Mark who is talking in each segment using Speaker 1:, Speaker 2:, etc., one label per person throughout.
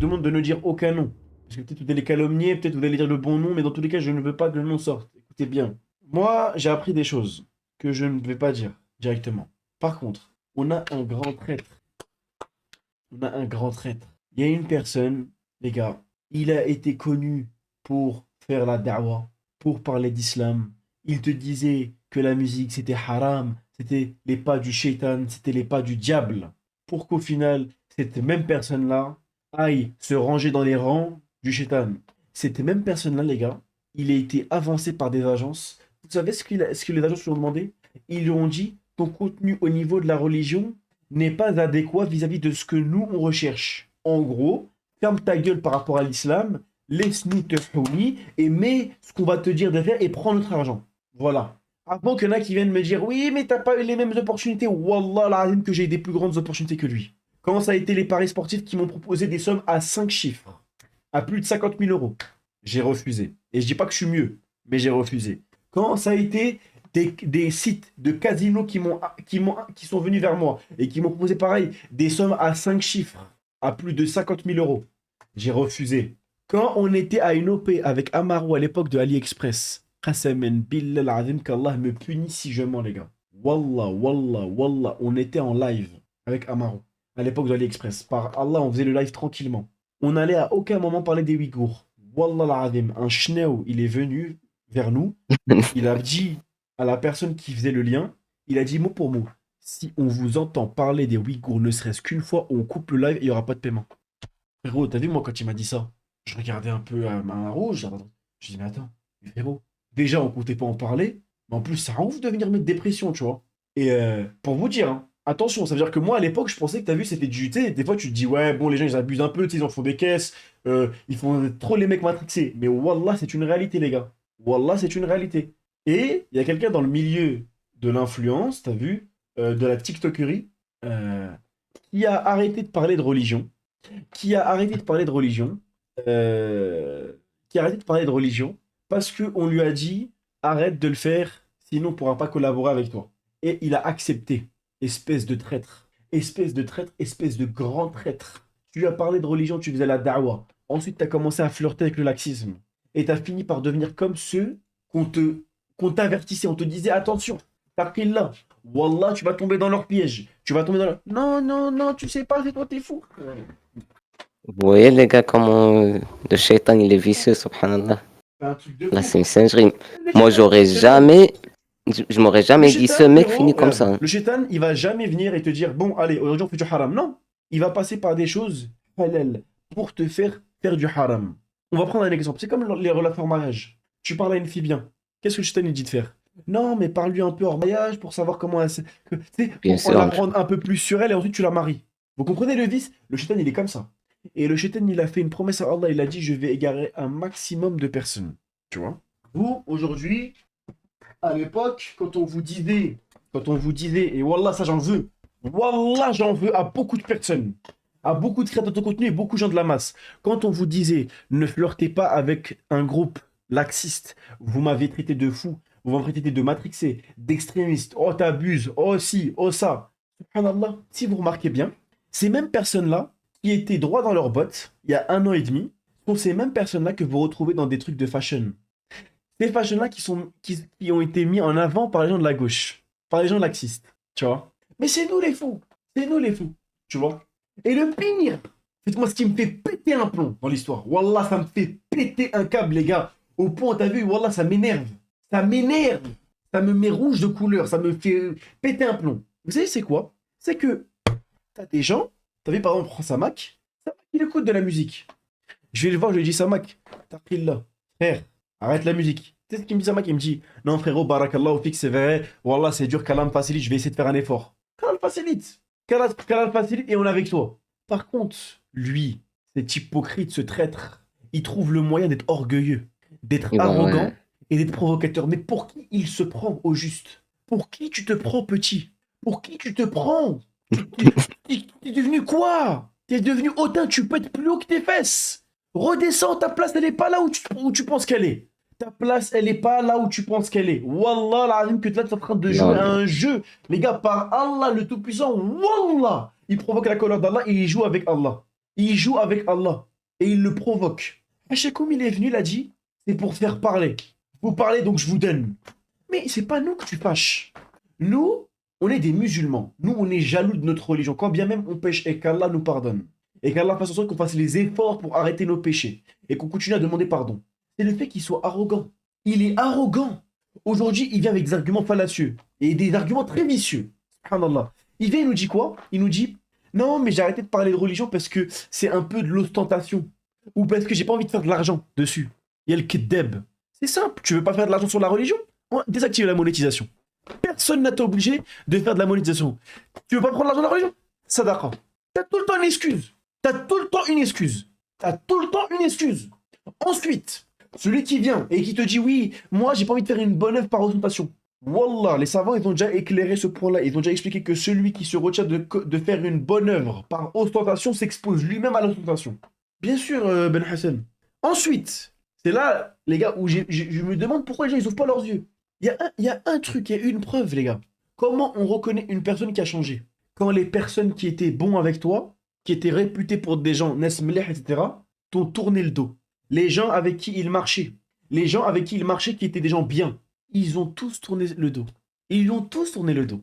Speaker 1: demande de ne dire aucun nom. Parce que peut-être vous allez calomnier, peut-être vous allez dire le bon nom, mais dans tous les cas, je ne veux pas que le nom sorte. Écoutez bien. Moi, j'ai appris des choses que je ne vais pas dire directement. Par contre, on a un grand traître. On a un grand traître. Il y a une personne, les gars, il a été connu pour faire la da'wah, pour parler d'islam. Il te disait que la musique c'était haram, c'était les pas du shaitan, c'était les pas du diable. Pour qu'au final, cette même personne-là aille se ranger dans les rangs du shaitan. Cette même personne-là, les gars, il a été avancé par des agences. Vous savez ce que les agences lui ont demandé? Ils lui ont dit, ton contenu au niveau de la religion n'est pas adéquat vis-à-vis de ce que nous, on recherche. En gros, ferme ta gueule par rapport à l'islam, laisse-nous te fournir et mets ce qu'on va te dire de faire et prends notre argent. Voilà. Avant qu'il y en a qui viennent me dire, oui, mais t'as pas eu les mêmes opportunités. Wallah, l'azim que j'ai eu des plus grandes opportunités que lui. Quand ça a été les paris sportifs qui m'ont proposé des sommes à 5 chiffres, à plus de 50 000 euros, j'ai refusé. Et je dis pas que je suis mieux, mais j'ai refusé. Quand ça a été des sites de casinos qui sont venus vers moi et qui m'ont proposé pareil, des sommes à 5 chiffres, à plus de 50 000 euros, j'ai refusé. Quand on était à une OP avec Amaro à l'époque de AliExpress, Qasamen billah al-azim qu'Allah me punit si je mens, les gars. Wallah, wallah, wallah, on était en live avec Amaro à l'époque de AliExpress. Par Allah, on faisait le live tranquillement. On n'allait à aucun moment parler des Ouïghours. Wallah al-azim, un chneu, il est venu vers nous, il a dit à la personne qui faisait le lien, il a dit mot pour mot, si on vous entend parler des Ouïghours ne serait-ce qu'une fois, on coupe le live et il n'y aura pas de paiement. Frérot, t'as vu moi quand il m'a dit ça, je regardais un peu à main rouge, je dis mais attends, mais frérot, déjà on comptait pas en parler, mais en plus ça ouf de venir mettre des pressions, tu vois. Et pour vous dire, hein, attention, ça veut dire que moi à l'époque je pensais que t'as vu c'était du, tu sais, des fois tu te dis ouais bon les gens ils abusent un peu, tu sais, ils en font des caisses, ils font trop les mecs matrixés, mais wallah c'est une réalité les gars, wallah c'est une réalité. Et il y a quelqu'un dans le milieu de l'influence, t'as vu, de la TikTokerie, euh, qui a arrêté de parler de religion, qui a arrêté de parler de religion, euh, qui a arrêté de parler de religion parce qu'on lui a dit arrête de le faire, sinon on ne pourra pas collaborer avec toi. Et il a accepté, espèce de traître, espèce de traître, espèce de grand traître. Tu lui as parlé de religion, tu faisais la da'wah. Ensuite, tu as commencé à flirter avec le laxisme. Et tu as fini par devenir comme ceux qu'on te, qu'on t'avertissait, on te disait attention, t'as pris là. Wallah, tu vas tomber dans leur piège. Tu vas tomber dans leur... Non, non, non, tu sais pas, c'est toi, t'es fou.
Speaker 2: Vous voyez, les gars, comment le shaitan, il est vicieux, subhanallah.
Speaker 1: C'est un truc de
Speaker 2: Là,
Speaker 1: fou.
Speaker 2: c'est une singerie.
Speaker 1: Le
Speaker 2: Moi,
Speaker 1: chétan,
Speaker 2: j'aurais
Speaker 1: frérot,
Speaker 2: jamais, je m'aurais
Speaker 1: le
Speaker 2: jamais dit,
Speaker 1: chétan,
Speaker 2: ce mec
Speaker 1: frérot,
Speaker 2: finit comme
Speaker 1: regarde,
Speaker 2: ça, hein.
Speaker 1: le chétan, il va jamais venir et te dire, bon, allez, aujourd'hui on fait du haram. Non, il va passer par des choses halal pour te faire du haram. On va prendre un exemple. C'est comme les relations en mariage. Tu parles à une fille bien. Qu'est-ce que le chétan il dit de faire? Non, mais parle-lui un peu hors mariage pour savoir comment elle... Tu sais,
Speaker 2: Bien
Speaker 1: pour en
Speaker 2: sûr.
Speaker 1: apprendre un peu plus sur elle et ensuite tu la maries. Vous comprenez le vice? Le chétan, il est comme ça. Et le chétan, il a fait une promesse à Allah. Il a dit, je vais égarer un maximum de personnes. Tu vois? Vous, aujourd'hui, à l'époque, quand on vous disait, et Wallah, j'en veux à beaucoup de personnes, à beaucoup de créateurs de contenu et beaucoup de gens de la masse. Quand on vous disait, ne flirtez pas avec un groupe laxiste, vous m'avez traité de fou, vous m'avez traité de matrixé, d'extrémiste, oh t'abuses, oh si, oh ça. Subhanallah, si vous remarquez bien, ces mêmes personnes-là, qui étaient droits dans leurs bottes, il y a 1 an et demi, sont ces mêmes personnes-là que vous retrouvez dans des trucs de fashion. Ces fashion-là qui ont été mis en avant par les gens de la gauche, par les gens laxistes, tu vois. Mais c'est nous les fous, c'est nous les fous, tu vois. Et le pire, faites-moi ce qui me fait péter un plomb dans l'histoire. Wallah, ça me fait péter un câble, les gars. Au point, t'as vu, Wallah, ça m'énerve. Ça m'énerve. Ça me met rouge de couleur, ça me fait péter un plomb. Vous savez, c'est quoi? C'est que t'as des gens, t'as vu, par exemple, Samak, il écoute de la musique. Je vais le voir, je lui dis, Samak, t'as pris là. Frère, arrête la musique. Tu sais ce qu'il me dit, Samak? Il me dit, non, frérot, barakallah, fixe, c'est vrai. Wallah, c'est dur, Kalam facilite, je vais essayer de faire un effort. Kalam facilite. Kalam facilite et on est avec toi. Par contre, lui, cet hypocrite, ce traître, il trouve le moyen d'être orgueilleux, d'être
Speaker 2: Et ben,
Speaker 1: arrogant
Speaker 2: ouais.
Speaker 1: et d'être provocateur. Mais pour qui il se prend au juste? Pour qui tu te prends, petit? Pour qui tu te prends? T'es devenu quoi? T'es devenu hautain, tu peux être plus haut que tes fesses. Redescends, ta place, elle n'est pas là où tu penses qu'elle est. Ta place, elle n'est pas là où tu penses qu'elle est. Wallah, l'azim, que là, tu es en train de jouer
Speaker 2: Non,
Speaker 1: à
Speaker 2: non.
Speaker 1: un jeu. Les gars, par Allah, le Tout-Puissant, Wallah, il provoque la colère d'Allah et il joue avec Allah. Il joue avec Allah. et il le provoque. Hachakoum, il est venu, il a dit, c'est pour faire parler. Vous parlez, donc je vous donne. Mais c'est pas nous que tu fâches. Nous, on est des musulmans. Nous, on est jaloux de notre religion. Quand bien même on pêche et qu'Allah nous pardonne. Et qu'Allah fasse en sorte qu'on fasse les efforts pour arrêter nos péchés. Et qu'on continue à demander pardon. C'est le fait qu'il soit arrogant. Il est arrogant. Aujourd'hui, il vient avec des arguments fallacieux. Et des arguments très vicieux. Subhanallah. Il vient, il nous dit quoi? Il nous dit, non, mais j'ai arrêté de parler de religion parce que c'est un peu de l'ostentation. Ou parce que j'ai pas envie de faire de l'argent dessus. Il y a le kiddeb. C'est simple. Tu veux pas faire de l'argent sur la religion? Désactiver la monétisation. Personne n'a été obligé de faire de la monétisation. Tu veux pas prendre l'argent de la religion? Sadaqa. T'as tout le temps une excuse. T'as tout le temps une excuse. T'as tout le temps une excuse. Ensuite, celui qui vient et qui te dit oui, moi j'ai pas envie de faire une bonne œuvre par ostentation. Wallah, les savants ils ont déjà éclairé ce point-là. Ils ont déjà expliqué que celui qui se retient de faire une bonne œuvre par ostentation s'expose lui-même à l'ostentation. Bien sûr, Ben Hassan. Ensuite, c'est là, les gars, où je me demande pourquoi les gens ils ouvrent pas leurs yeux. Il y a un truc, il y a une preuve, les gars. Comment on reconnaît une personne qui a changé? Quand les personnes qui étaient bons avec toi, qui étaient réputées pour des gens nesmleh, etc., t'ont tourné le dos. Les gens avec qui il marchait, les gens avec qui il marchait qui étaient des gens bien, ils ont tous tourné le dos. Ils lui ont tous tourné le dos.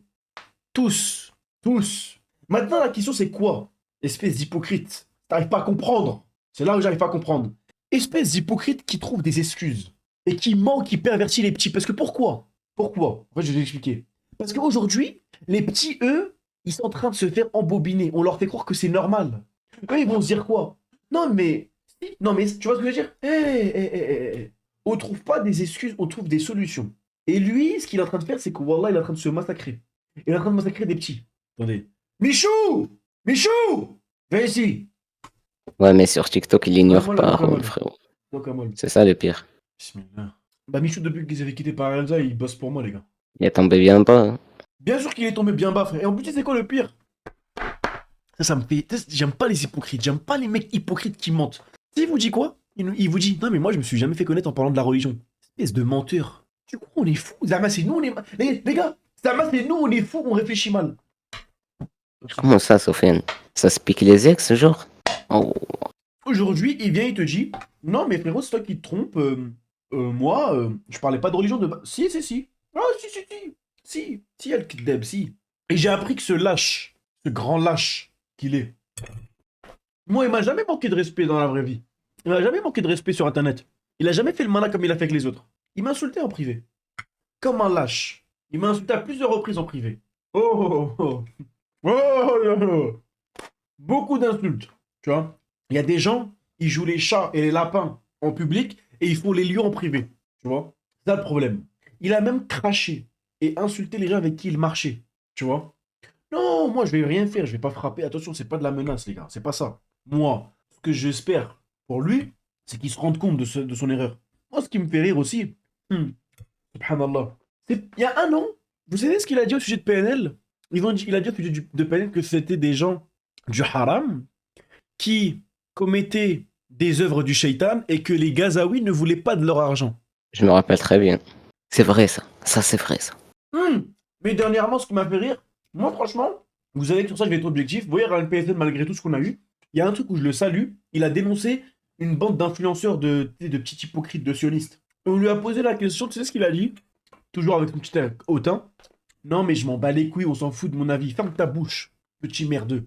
Speaker 1: Tous. Tous. Maintenant, la question, c'est quoi? Espèce d'hypocrite. T'arrives pas à comprendre. C'est là où j'arrive pas à comprendre. Espèce d'hypocrite qui trouve des excuses. Et qui ment, qui pervertit les petits. Parce que pourquoi? Pourquoi? En fait, je vais expliquer. Parce qu'aujourd'hui, les petits, eux, ils sont en train de se faire embobiner. On leur fait croire que c'est normal. Eux, ils vont se dire quoi? Non, mais... Non, mais tu vois ce que je veux dire? On trouve pas des excuses, on trouve des solutions. Et lui, ce qu'il est en train de faire, c'est que Wallah, il est en train de se massacrer. Il est en train de massacrer des petits. Attendez. Michou! Michou! Viens ici.
Speaker 2: Ouais, mais sur TikTok, il
Speaker 1: Ouais,
Speaker 2: ignore
Speaker 1: voilà, donc
Speaker 2: parole,
Speaker 1: Amol.
Speaker 2: frérot.
Speaker 1: Donc Amol.
Speaker 2: C'est ça le pire.
Speaker 1: Bismillah. Bah, Michou, depuis qu'ils avaient quitté par Elsa, il bosse pour moi, les gars.
Speaker 2: Il est tombé bien bas, hein.
Speaker 1: Bien sûr qu'il est tombé bien bas, frère. Et en plus, tu sais quoi le pire? Ça me fait. J'aime pas les hypocrites. J'aime pas les mecs hypocrites qui mentent. Il vous dit quoi? Il vous dit, non, mais moi, je me suis jamais fait connaître en parlant de la religion. Espèce de menteur. Du coup, on est fous. Zama, c'est nous, on est. Les gars, Zama, c'est nous, on est fous, on réfléchit mal.
Speaker 2: Comment ça, Sofiane? Ça se pique les ex, genre? Oh,
Speaker 1: Aujourd'hui, il vient, il te dit, non, mais frérot, c'est toi qui te trompes. Moi, je parlais pas de religion de base. Si, si, si. Ah, si, si, si. Si, si, Al-Kideb, si. Et j'ai appris que ce lâche, ce grand lâche qu'il est, moi, il m'a jamais manqué de respect dans la vraie vie. Il m'a jamais manqué de respect sur Internet. Il a jamais fait le malin comme il a fait avec les autres. Il m'a insulté en privé. Comme un lâche. Il m'a insulté à plusieurs reprises en privé. Oh, oh, oh. Oh, oh, oh, oh. Beaucoup d'insultes. Tu vois? Il y a des gens, ils jouent les chats et les lapins en public et ils font les lions en privé. Tu vois? C'est ça le problème. Il a même craché et insulté les gens avec qui il marchait. Tu vois? Non, moi je vais rien faire, je vais pas frapper. Attention, c'est pas de la menace, les gars. C'est pas ça. Moi, ce que j'espère pour lui, c'est qu'il se rende compte de son erreur. Moi, ce qui me fait rire aussi, subhanallah, il y a un an, vous savez ce qu'il a dit au sujet de PNL? Il a dit au sujet de PNL que c'était des gens du haram qui commettaient des œuvres du shaitan et que les Gazaouis ne voulaient pas de leur argent.
Speaker 2: je me rappelle très bien. C'est vrai, ça. Ça, c'est vrai, ça.
Speaker 1: Mais dernièrement, ce qui m'a fait rire, moi franchement, vous savez que sur ça je vais être objectif. Vous voyez, Ryan PSN, malgré tout ce qu'on a eu, il y a un truc où je le salue. Il a dénoncé une bande d'influenceurs de petits hypocrites, de sionistes. Et on lui a posé la question, tu sais ce qu'il a dit? Toujours avec son petit hautain. Non, mais je m'en bats les couilles, on s'en fout de mon avis. Ferme ta bouche, petit merdeux.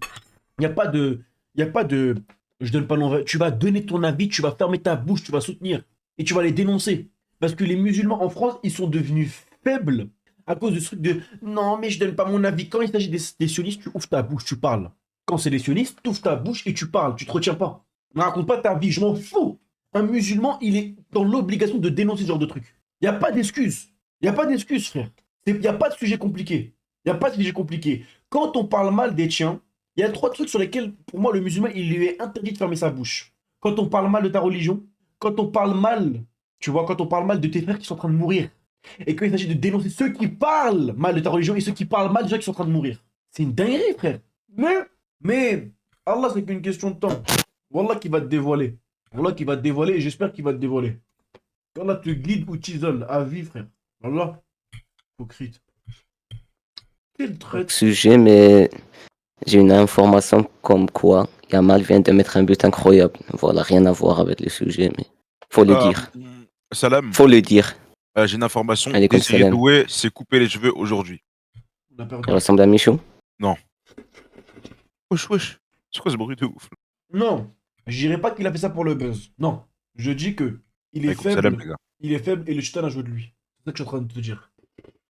Speaker 1: Il n'y a pas de. Il n'y a pas de. Je donne pas l'envers. Tu vas donner ton avis, tu vas fermer ta bouche, tu vas soutenir. Et tu vas les dénoncer. Parce que les musulmans en France, ils sont devenus faibles à cause de ce truc de non, mais je donne pas mon avis. Quand il s'agit des sionistes, tu ouvres ta bouche, tu parles. Quand c'est les sionistes, tu ouvres ta bouche et tu parles, tu te retiens pas. Ne raconte pas ta vie, je m'en fous. Un musulman, il est dans l'obligation de dénoncer ce genre de truc. Il n'y a pas d'excuse. Il n'y a pas d'excuse, frère. Il n'y a pas de sujet compliqué. Il n'y a pas de sujet compliqué. Quand on parle mal des tiens, il y a trois trucs sur lesquels, pour moi, le musulman, il lui est interdit de fermer sa bouche. Quand on parle mal de ta religion, quand on parle mal, tu vois, quand on parle mal de tes frères qui sont en train de mourir, et quand il s'agit de dénoncer ceux qui parlent mal de ta religion et ceux qui parlent mal des gens qui sont en train de mourir. C'est une dinguerie, frère. Mais, Allah, c'est qu'une question de temps. Wallah qui va te dévoiler. Wallah qui va te dévoiler et j'espère qu'il va te dévoiler. Allah te guide ou t'isole à vie, frère. Wallah. Hypocrite. Quel traître.
Speaker 2: Sujet, mais j'ai une information comme quoi Yamal vient de mettre un but incroyable. Voilà, rien à voir avec le sujet, mais faut le dire.
Speaker 3: Salam,
Speaker 2: Faut le dire.
Speaker 3: j'ai une information.
Speaker 2: Allez, comme
Speaker 3: Désiré
Speaker 2: salam.
Speaker 3: Doué s'est coupé les cheveux aujourd'hui.
Speaker 1: On a perdu.
Speaker 2: Il ressemble à Michou.
Speaker 3: Wesh. C'est quoi ce bruit de ouf?
Speaker 1: Non, je dirais pas qu'il a fait ça pour le buzz. Non, je dis que il est
Speaker 3: Allez, comme salam,
Speaker 1: faible.
Speaker 3: les gars.
Speaker 1: Il est faible et le Chutan a joué de lui. C'est ça que je suis en train de te dire.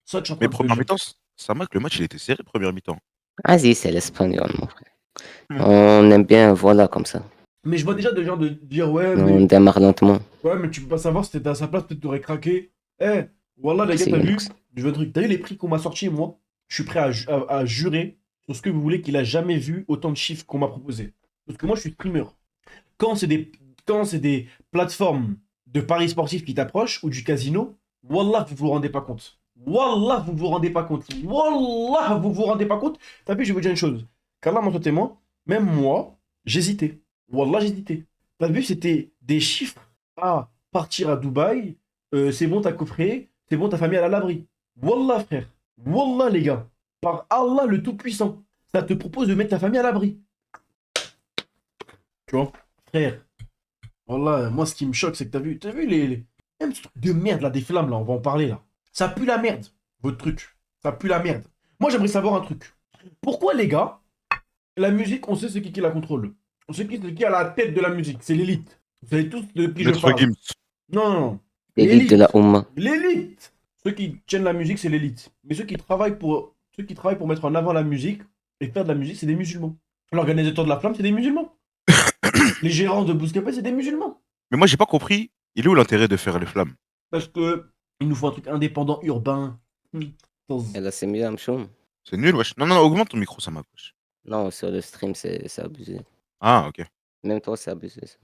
Speaker 1: C'est ça que je suis en train
Speaker 3: Mais
Speaker 1: de te
Speaker 3: première
Speaker 1: dire.
Speaker 3: mi-temps, ça marque, le match il était serré, première mi-temps.
Speaker 2: Vas-y, c'est l'espagnol, mon frère. On aime bien, voilà, comme ça.
Speaker 1: Mais je vois déjà des gens de dire ouais,
Speaker 2: On démarre lentement.
Speaker 1: mais tu peux pas savoir si t'étais à sa place, peut-être t'aurais craqué. Eh, voilà les gars,
Speaker 2: Merci,
Speaker 1: t'as vu?
Speaker 2: merci.
Speaker 1: Je veux un truc. T'as vu les prix qu'on m'a sortis, moi? Je suis prêt à jurer sur ce que vous voulez qu'il a jamais vu autant de chiffres qu'on m'a proposé. Parce que moi, je suis streamer. Quand c'est des plateformes de paris sportifs qui t'approchent ou du casino, Wallah, vous vous rendez pas compte. Wallah, vous vous rendez pas compte. Wallah, vous vous rendez pas compte. T'as vu, je vais vous dire une chose. Carla, mon témoin, même moi, j'hésitais. Wallah, j'hésitais. T'as vu, c'était des chiffres à partir à Dubaï. C'est bon, t'as coffré. C'est bon, ta famille elle est à l'abri. Wallah, frère. Wallah, les gars. Par Allah le Tout-Puissant. Ça te propose de mettre ta famille à l'abri. Tu vois, frère. Wallah, moi, ce qui me choque, c'est que t'as vu même ce truc de merde, là, des flammes, là, on va en parler, là. Ça pue la merde, votre truc. Ça pue la merde. Moi, j'aimerais savoir un truc. Pourquoi, les gars, la musique, on sait c'est qui la contrôle. On sait qui a la tête de la musique. C'est l'élite. Vous savez tous de qui je
Speaker 3: Maître
Speaker 1: parle.
Speaker 3: Gims.
Speaker 1: Non.
Speaker 2: L'élite de la Oumma.
Speaker 1: L'élite. Ceux qui tiennent la musique, c'est l'élite. Mais ceux qui travaillent pour mettre en avant la musique et faire de la musique, c'est des musulmans. L'organisateur de la flamme, c'est des musulmans. Les gérants de Bouscapé, c'est des musulmans.
Speaker 3: Mais moi, j'ai pas compris. Il est où l'intérêt de faire les flammes?
Speaker 1: Parce que il nous faut un truc indépendant, urbain.
Speaker 2: Et là, c'est mieux, Amchoum.
Speaker 3: C'est nul, wesh. Non, augmente ton micro, ça m'accroche.
Speaker 2: Non, sur le stream, c'est abusé.
Speaker 3: Ah, ok.
Speaker 2: Même toi, c'est abusé, ça.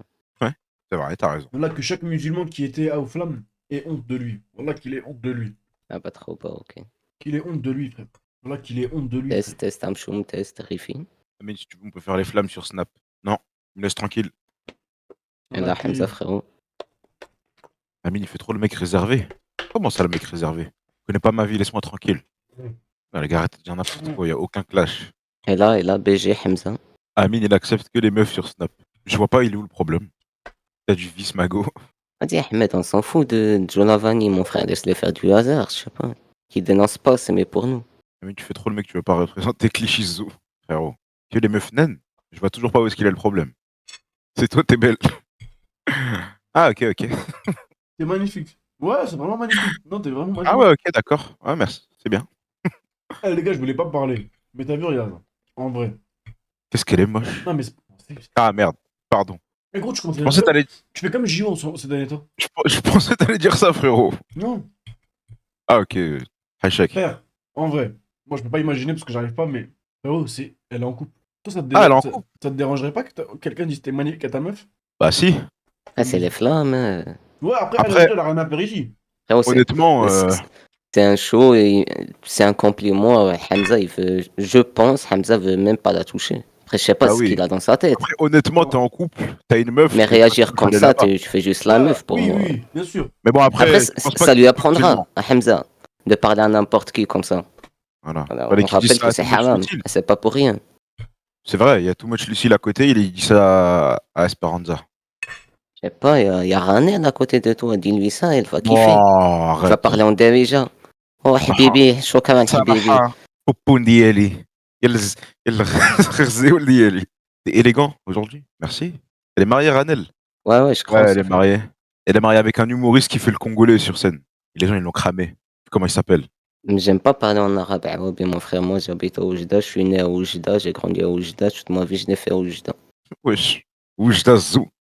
Speaker 3: C'est vrai, t'as raison.
Speaker 1: Voilà que chaque musulman qui était à Flamme ait honte de lui. Voilà qu'il ait honte de lui.
Speaker 2: Ah, pas trop bas, ok.
Speaker 1: Qu'il ait honte de lui, frère. Voilà qu'il ait honte de lui.
Speaker 2: Test, Amchoum, test, Rifi.
Speaker 3: Mais si tu veux, on peut faire les flammes sur Snap. Non, me laisse tranquille.
Speaker 2: Et là, Hamza, frérot.
Speaker 3: Amine, il fait trop le mec réservé. Comment ça, le mec réservé? Je connais pas ma vie, laisse-moi tranquille. Ah, les gars, arrêtez de dire n'importe quoi, y a aucun clash.
Speaker 2: Et là, BG, Hamza.
Speaker 3: Amine, il accepte que les meufs sur Snap. Je vois pas, il est où le problème? T'as du vice, mago.
Speaker 2: Vas-y, Ahmed, on s'en fout de Jonavani, mon frère. Laisse-les faire du hasard, je sais pas. Qui dénonce pas, c'est mieux pour nous.
Speaker 3: Amine, tu fais trop le mec, tu veux pas représenter Clichy-Zou, frérot. Que les meufs naines, je vois toujours pas où est-ce qu'il a le problème. C'est toi, t'es belle. Ah, ok.
Speaker 1: C'est magnifique. Ouais, c'est vraiment magnifique. Non, t'es vraiment magnifique.
Speaker 3: Ah ouais, ok, d'accord. Ouais, merci, c'est bien.
Speaker 1: Eh, les gars, je voulais pas parler. Mais t'as vu, regarde. En vrai.
Speaker 3: Qu'est-ce qu'elle est moche.
Speaker 1: Non, mais
Speaker 3: Ah, merde, pardon.
Speaker 1: Mais gros, tu
Speaker 3: Je pensais t'allais...
Speaker 1: Tu fais comme JO ces derniers temps.
Speaker 3: Je pensais t'allais dire ça, frérot.
Speaker 1: Non.
Speaker 3: Ah, ok. Hachek.
Speaker 1: Frère, en vrai. Moi, je peux pas imaginer parce que j'arrive pas, mais. Frérot, elle est en couple. Toi, ça te
Speaker 3: Ah, elle est en
Speaker 1: ça
Speaker 3: couple.
Speaker 1: te dérangerait pas que quelqu'un dise t'es magnifique à ta meuf?
Speaker 3: Bah si.
Speaker 2: Ah, c'est les flammes.
Speaker 1: Ouais, après,
Speaker 3: Après-
Speaker 1: elle a rien à faire ici.
Speaker 2: Frérot,
Speaker 3: Honnêtement,
Speaker 2: c'est un show et c'est un compliment. Hamza, je pense, Hamza veut même pas la toucher. Après, je sais pas
Speaker 3: Ah
Speaker 2: ce
Speaker 3: oui.
Speaker 2: qu'il a dans sa tête.
Speaker 3: après, honnêtement, t'es en couple, t'as une meuf.
Speaker 2: Mais
Speaker 3: tu
Speaker 2: réagir
Speaker 3: vas
Speaker 2: comme
Speaker 3: aller
Speaker 2: ça,
Speaker 3: là-bas.
Speaker 2: tu fais juste la meuf pour
Speaker 1: oui,
Speaker 2: moi.
Speaker 1: oui, bien sûr.
Speaker 3: Mais bon, après,
Speaker 2: Après,
Speaker 3: je pense pas
Speaker 2: ça
Speaker 3: que-
Speaker 2: lui apprendra à Hamza de parler à n'importe qui comme ça.
Speaker 3: Voilà.
Speaker 2: Voilà,
Speaker 3: Fallait
Speaker 2: on
Speaker 3: qu'il dise
Speaker 2: rappelle
Speaker 3: ça à
Speaker 2: que c'est
Speaker 3: Too Much
Speaker 2: haram.
Speaker 3: Lucille.
Speaker 2: C'est pas pour rien.
Speaker 3: C'est vrai, il y a Too Much Lucille à côté, il dit ça à Esperanza.
Speaker 2: Je sais pas, il y a Ranel à côté de toi. Dis-lui ça, elle va kiffer.
Speaker 3: Oh,
Speaker 2: Elle va
Speaker 3: arrête.
Speaker 2: parler en dérija. Oh, Habibi, shukran, Habibi.
Speaker 3: صراحة بوبون ديالي يلا الغزيول ديالي. T'es élégant aujourd'hui, merci. Elle est mariée, Ranel.
Speaker 2: Ouais, je crois.
Speaker 3: Ouais, elle est mariée. Elle est mariée avec un humoriste qui fait le congolais sur scène. Et les gens, ils l'ont cramé. Comment il s'appelle?
Speaker 2: J'aime pas parler en arabe, Awabi, mon frère. Moi, j'habite à Oujda, je suis né à Oujda, j'ai grandi à Oujda, toute ma vie, je l'ai fait à Oujda.
Speaker 3: Wesh. Oujda Zou.